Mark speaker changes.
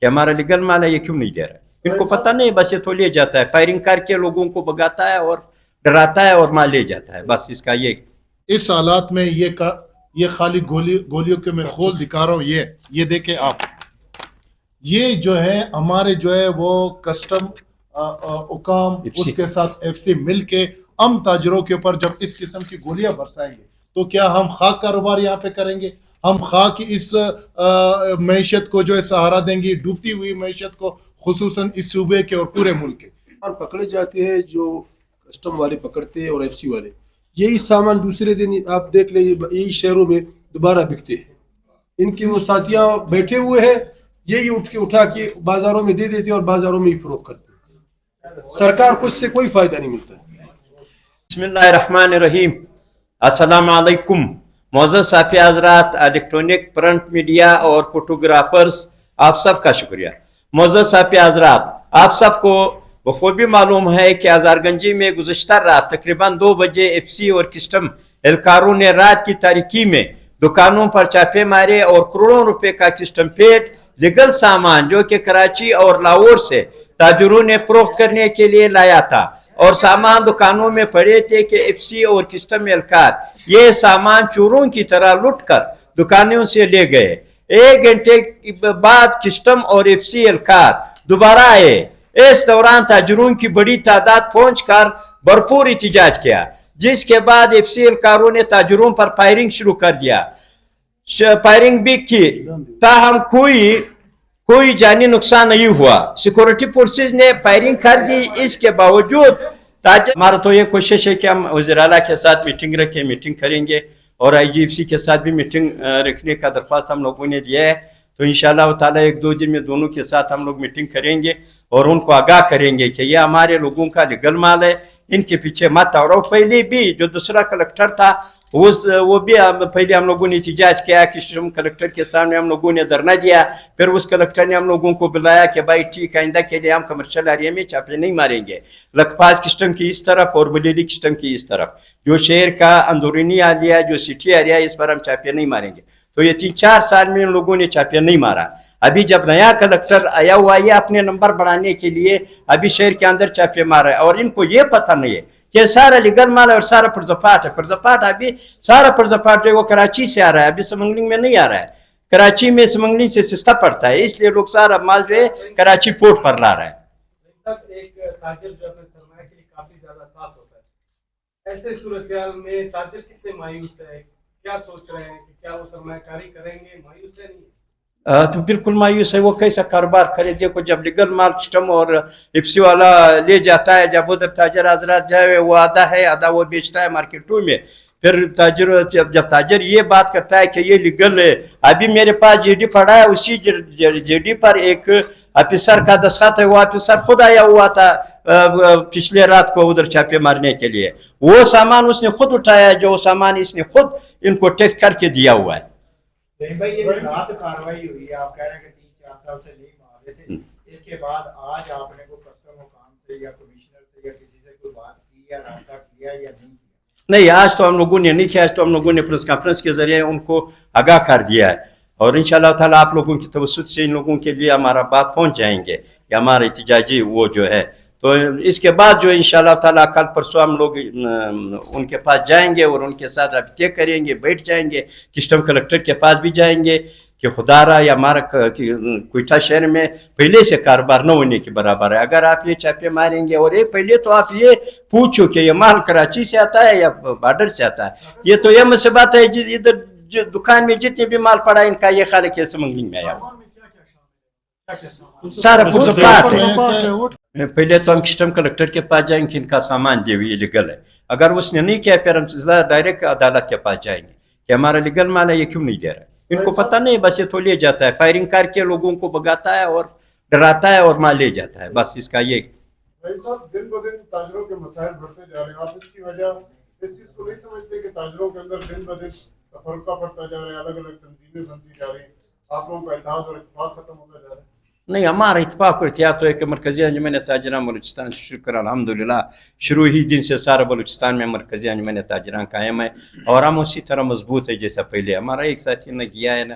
Speaker 1: کہ ہمارا لیگل مال ہے یہ کیوں نہیں دے رہا ہے؟ ان کو پتہ نہیں، بس یہ تو لے جاتا ہے، فائرنگ کر کے لوگوں کو بگاتا ہے اور ڈراتا ہے اور مال لے جاتا ہے، بس اس کا یہ
Speaker 2: اس حالات میں یہ خالی گولیوں کے میں کھول دکھا رہا ہوں. یہ دیکھیں آپ، یہ جو ہے ہمارے جو ہے وہ کسٹم حکام اس کے ساتھ ایف سی مل کے ہم تاجروں کے اوپر جب اس قسم کی گولیاں برسائیں گے تو کیا ہم خاک کاروبار یہاں پہ کریں گے؟ ہم خاک اس معیشت کو جو ہے سہارا دیں گے، ڈوبتی ہوئی معیشت کو، خصوصاً اس صوبے کے اور پورے ملک کے.
Speaker 3: پکڑے جاتے ہیں جو کسٹم والے پکڑتے ہیں اور ایف سی والے، یہی سامان دوسرے دن آپ دیکھ لیں یہی شہروں میں دوبارہ بکتے ہیں. ان کے وہ ساتھیاں بیٹھے ہوئے ہیں، یہی اٹھا کے بازاروں میں دے دیتے اور بازاروں میں ہی فروخت کرتے ہیں. سرکار کو اس سے کوئی فائدہ نہیں ملتا.
Speaker 1: بسم اللہ الرحمن الرحیم. السلام علیکم معزز صحافی حضرات، الیکٹرانک پرنٹ میڈیا اور فوٹوگرافرز، آپ سب کا شکریہ. معزز صحافی حضرات، آپ سب کو بخوبی معلوم ہے کہ ہزار گنجی میں گزشتہ رات تقریباً 2 بجے ایف سی اور کسٹم اہلکاروں نے رات کی تاریکی میں دکانوں پر چھاپے مارے اور کروڑوں روپے کا کسٹم پیڈ لیگل سامان جو کہ کراچی اور لاہور سے تاجروں نے فروخت کرنے کے لیے لایا تھا اور سامان دکانوں میں پڑے تھے کہ ایف سی اور کسٹم اہلکار یہ سامان چوروں کی طرح لٹ کر دکانوں سے لے گئے. 1 گھنٹے بعد کسٹم اور ایف سی اہلکار دوبارہ آئے. اس دوران تاجروں کی بڑی تعداد پہنچ کر بھرپور احتجاج کیا، جس کے بعد ایف سی اہلکاروں نے تاجروں پر فائرنگ شروع کر دیا. فائرنگ بھی کی، تاہم کوئی جانی نقصان نہیں ہوا. سیکورٹی فورسز نے فائرنگ کر دی. اس کے باوجود ہمارا تو یہ کوشش ہے کہ ہم وزیر اعلیٰ کے ساتھ میٹنگ رکھیں، میٹنگ کریں گے اور آئی جی ایف سی کے ساتھ بھی میٹنگ رکھنے کا درخواست ہم لوگوں نے دیا ہے. تو انشاءاللہ تعالیٰ 1-2 دن میں دونوں کے ساتھ ہم لوگ میٹنگ کریں گے اور ان کو آگاہ کریں گے کہ یہ ہمارے لوگوں کا لیگل مال ہے، ان کے پیچھے مت آؤ. اور پہلے بھی جو دوسرا کلکٹر تھا وہ بھی پہلے ہم لوگوں نے احتجاج کیا کہ کلکٹر کے سامنے ہم لوگوں نے دھرنا دیا. پھر اس کلکٹر نے ہم لوگوں کو بلایا کہ بھائی ٹھیک ہے، آئندہ کے لیے ہم کمرشل ایریا میں چھاپے نہیں ماریں گے، لکھپاس کسٹم کی اس طرف اور بلیلی کسٹم کی اس طرف، جو شہر کا اندرونی ایریا جو سٹی ایریا اس پر ہم چھاپے نہیں ماریں گے. تو یہ 3-4 سال میں ان لوگوں نے چھاپے نہیں مارا. ابھی جب نیا کلکٹر آیا ہوا ہے اپنے نمبر بڑھانے کے لیے ابھی شہر کے اندر چھاپے مارا ہے، اور ان کو یہ پتہ نہیں ہے کہ سارا لیگل مال ہے اور سارا پرزپاٹ ہے. پرزپاٹ ابھی سارا پرزپاٹ ہے وہ کراچی سے آ رہا ہے، ابھی سمنگلنگ میں نہیں آ رہا ہے. کراچی میں سمنگلنگ سے سستا پڑتا ہے، اس لیے لوگ سارا مال جو ہے کراچی پورٹ پر لا رہا ہے.
Speaker 4: ایک تاجر جو اپنے سرمایہ کے لیے کافی زیادہ حساس ہوتا ہے، ایسے صورتحال میں تاجر کتنے مایوس ہے؟ کیا سوچ رہے ہیں کہ کیا وہ سرمایہ کاری کریں گے؟ مایوس ہے نہیں؟
Speaker 1: تو بالکل مایوس ہے. وہ کیسا کاروبار کرے؟ دیکھو جب لیگل مال سسٹم اور ایف سی والا لے جاتا ہے، جب ادھر تاجر حضرات جائے وہ آدھا ہے آدھا وہ بیچتا ہے مارکیٹوں میں. پھر جب تاجر یہ بات کرتا ہے کہ یہ لیگل ہے، ابھی میرے پاس جی ڈی پڑا ہے، اسی جی ڈی پر ایک آفیسر کا دستخط ہے، وہ آفیسر خود آیا ہوا تھا پچھلے رات کو ادھر چھاپے مارنے کے لیے. وہ سامان اس نے خود اٹھایا، جو سامان اس نے خود ان کو ٹیکس کر کے دیا ہوا ہے.
Speaker 5: بھائی یہ رات کاروائی ہوئی ہے، آپ کہہ رہے ہیں کہ 3-4 سال سے نہیں مار رہے تھے، اس کے بعد آج آپ نے کوئی کسٹم حکام سے یا کمشنر سے یا کسی سے کوئی بات کی یا رابطہ کیا یا نہیں کیا؟
Speaker 1: نہیں، آج تو ہم لوگوں نے نہیں کیا. آج تو ہم لوگوں نے پریس کانفرنس کے ذریعے ان کو آگاہ کر دیا ہے، اور انشاءاللہ تعالیٰ آپ لوگوں کی توسط سے ان لوگوں کے لیے ہمارا بات پہنچ جائیں گے کہ ہمارا احتجاجی وہ جو ہے. تو اس کے بعد جو انشاءاللہ تعالیٰ کل پرسوں ہم لوگ ان کے پاس جائیں گے اور ان کے ساتھ رابطے کریں گے، بیٹھ جائیں گے، کسٹم کلکٹر کے پاس بھی جائیں گے کہ خدا رہا یا ہمارا کوئٹہ شہر میں پہلے سے کاروبار نہ ہونے کے برابر ہے. اگر آپ یہ چھاپے ماریں گے، اور پہلے تو آپ یہ پوچھو کہ یہ مال کراچی سے آتا ہے یا بارڈر سے آتا ہے. یہ تو یہ مصیبت ہے ادھر دکان میں جتنے بھی مال پڑا ان کا یہ خیال ہے سمنگلنگ میں آیا سارا پرزپاٹ. پہلے تو ہم کسٹم کلکٹر کے پاس جائیں گے، ان کا سامان جو یہ لیگل ہے. اگر اس نے نہیں کیا پھر ہم ڈائریکٹ عدالت کے پاس جائیں گے کہ ہمارا لیگل مال ہے یہ کیوں نہیں دے رہا ہے. ان کو پتہ نہیں، بس یہ تو لے جاتا ہے، فائرنگ کر کے لوگوں کو بگاتا ہے اور ڈراتا ہے اور مال لے جاتا ہے. بس اس کا یہ
Speaker 2: بھائی صاحب دن بدن تاجروں کے مسائل بڑھتے جا رہے ہیں، آپ اس کی وجہ اس چیز کو نہیں سمجھتے کہ تاجروں کے اندر دن بدن تفرقہ پڑتا جا رہا ہے، الگ الگ تنظیمیں بنتی جا رہی ہیں، آپ لوگوں کا اتحاد اور اتفاق ختم ہوتا جا رہا ہے؟
Speaker 1: نہیں، ہمارا اتفاق اور اتحاد تو ہے کہ مرکزی انجمن تاجران بلوچستان شکر الحمدللہ شروع ہی دن سے سارا بلوچستان میں مرکزی انجمن تاجران قائم ہے، اور ہم اسی طرح مضبوط ہے جیسا پہلے. ہمارا ایک ساتھی نہ کیا ہے نا